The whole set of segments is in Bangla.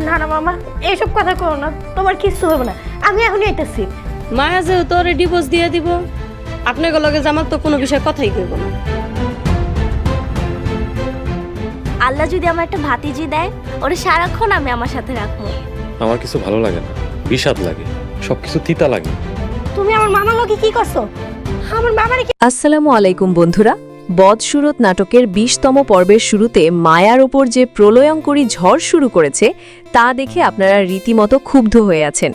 না না মামা, এইসব কথা করো না, তোমার কিচ্ছু হবে না, আমি এখনই আইতেছি। মায়া যেহেতু ওরে ডিভোর্স দিয়ে দিব, আপনাকে লগে জামাল তো কোনো বিষয়ে কথাই কইব না। আল্লাহ যদি আমার একটা ভাতিজি দেয়, ওরে সারাক্ষণ আমি আমার সাথে রাখবো। আমার কিছু ভালো লাগে না, বিষাদ লাগে, সবকিছু তিতা লাগে। তুমি আমার মামার লগে কি করছো? আমার মামারে কি? আসসালামু আলাইকুম বন্ধুরা। বদসুরত নাটকের ২০তম পর্বের শুরুতে মায়ার ওপর যে প্রলয়ঙ্করী ঝড় শুরু করেছে তা দেখে আপনারা রীতিমতো ক্ষুব্ধ হয়ে আছেন।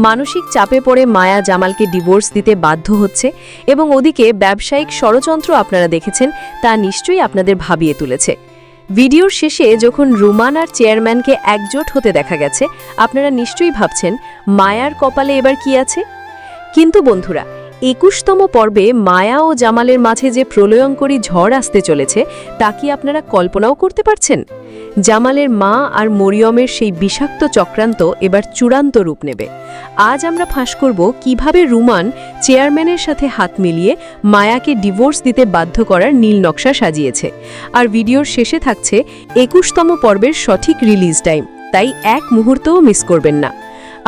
মানসিক চাপে পড়ে মায়া জামালকে ডিভোর্স দিতে বাধ্য হচ্ছে এবং ওদিকে ব্যবসায়িক ষড়যন্ত্র আপনারা দেখেছেন, তা নিশ্চয়ই আপনাদের ভাবিয়ে তুলেছে। ভিডিওর শেষে যখন রুমান আর চেয়ারম্যানকে একজোট হতে দেখা গেছে, আপনারা নিশ্চয়ই ভাবছেন মায়ার কপালে এবার কি আছে। কিন্তু বন্ধুরা, ২১তম পর্বে মায়া ও জামালের মাঝে যে প্রলয়ঙ্করী ঝড় আসতে চলেছে তা কি আপনারা কল্পনাও করতে পারছেন? জামালের মা আর মরিয়মের সেই বিষাক্ত চক্রান্ত এবার চূড়ান্ত রূপ নেবে। আজ আমরা ফাঁস করব কিভাবে রুমান চেয়ারম্যানের সাথে হাত মিলিয়ে মায়াকে ডিভোর্স দিতে বাধ্য করার নীল নকশা সাজিয়েছে। আর ভিডিওর শেষে থাকছে ২১তম পর্বের সঠিক রিলিজ টাইম, তাই এক মুহূর্তও মিস করবেন না।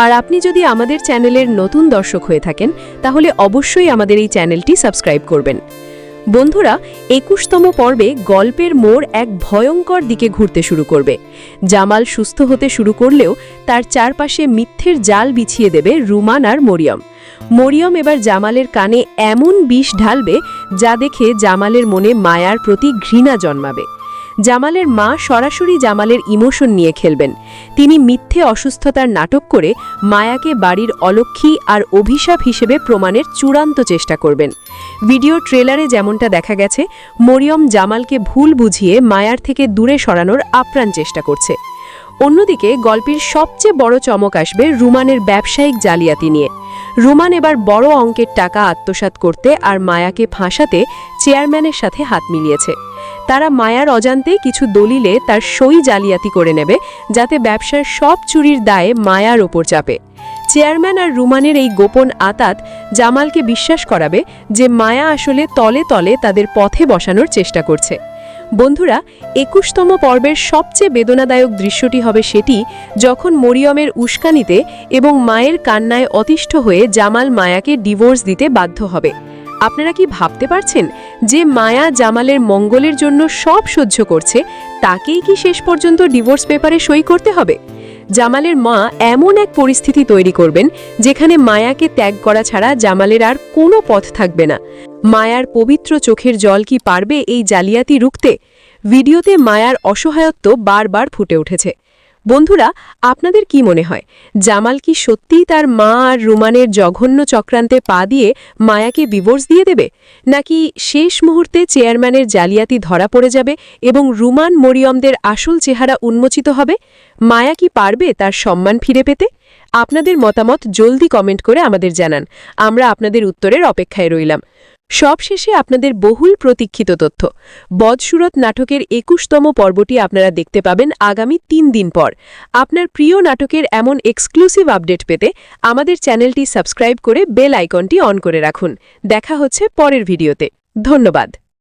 আর আপনি যদি আমাদের চ্যানেলের নতুন দর্শক হয়ে থাকেন তাহলে অবশ্যই আমাদের এই চ্যানেলটি সাবস্ক্রাইব করবেন। বন্ধুরা, ২১তম পর্বে গল্পের মোড় এক ভয়ঙ্কর দিকে ঘুরতে শুরু করবে। জামাল সুস্থ হতে শুরু করলেও তার চারপাশে মিথ্যের জাল বিছিয়ে দেবে রুমান আর মরিয়ম। মরিয়ম এবার জামালের কানে এমন বিষ ঢালবে যা দেখে জামালের মনে মায়ার প্রতি ঘৃণা জন্মাবে। জামালের মা সরাসরি জামালের ইমোশন নিয়ে খেলবেন। তিনি মিথ্যে অসুস্থতার নাটক করে মায়াকে বাড়ির অলক্ষী আর অভিশাপ হিসেবে প্রমাণের চূড়ান্ত চেষ্টা করবেন। ভিডিও ট্রেলারে যেমনটা দেখা গেছে, মরিয়ম জামালকে ভুল বুঝিয়ে মায়ার থেকে দূরে সরানোর আপ্রাণ চেষ্টা করছে। অন্যদিকে গল্পের সবচেয়ে বড় চমক আসবে রুমানের ব্যবসায়িক জালিয়াতি নিয়ে। রুমান এবার বড় অঙ্কের টাকা আত্মসাৎ করতে আর মায়াকে ফাঁসাতে চেয়ারম্যানের সাথে হাত মিলিয়েছে। তারা মায়ার অজান্তে কিছু দলিলে তার সই জালিয়াতি করে নেবে, যাতে ব্যবসার সব চুরির দায়ে মায়ার ওপর চাপে। চেয়ারম্যান আর রুমানের এই গোপন আতাত জামালকে বিশ্বাস করাবে যে মায়া আসলে তলে তলে তাদের পথে বসানোর চেষ্টা করছে। বন্ধুরা, ২১তম পর্বের সবচেয়ে বেদনাদায়ক দৃশ্যটি হবে সেটি যখন মরিয়মের উস্কানিতে এবং মায়ের কান্নায় অতিষ্ঠ হয়ে জামাল মায়াকে ডিভোর্স দিতে বাধ্য হবে। আপনারা কি ভাবতে পারছেন যে মায়া জামালের মঙ্গলের জন্য সব সহ্য করছে, তাকেই কি শেষ পর্যন্ত ডিভোর্স পেপারে সই করতে হবে? জামালের মা এমন এক পরিস্থিতি তৈরি করবেন যেখানে মায়াকে ত্যাগ করা ছাড়া জামালের আর কোনো পথ থাকবে না। মায়ার পবিত্র চোখের জল কি পারবে এই জালিয়াতি রুখতে? ভিডিওতে মায়ার অসহায়ত্ব বারবার ফুটে উঠেছে। বন্ধুরা, আপনাদের কি মনে হয়, জামাল কি সত্যিই তার মা আর রুমানের জঘন্য চক্রান্তে পা দিয়ে মায়াকে ডিভোর্স দিয়ে দেবে, নাকি শেষ মুহূর্তে চেয়ারম্যানের জালিয়াতি ধরা পড়ে যাবে এবং রুমান মরিয়মদের আসল চেহারা উন্মোচিত হবে? মায়া কি পারবে তার সম্মান ফিরে পেতে? আপনাদের মতামত জলদি কমেন্ট করে আমাদের জানান, আমরা আপনাদের উত্তরের অপেক্ষায় রইলাম। সবশেষে আপনাদের বহুল প্রতীক্ষিত তথ্য, বদসুরত নাটকের ২১তম পর্বটি আপনারা দেখতে পাবেন আগামী ৩ দিন পর। আপনার প্রিয় নাটকের এমন এক্সক্লুসিভ আপডেট পেতে আমাদের চ্যানেলটি সাবস্ক্রাইব করে বেল আইকনটি অন করে রাখুন। দেখা হচ্ছে পরের ভিডিওতে। ধন্যবাদ।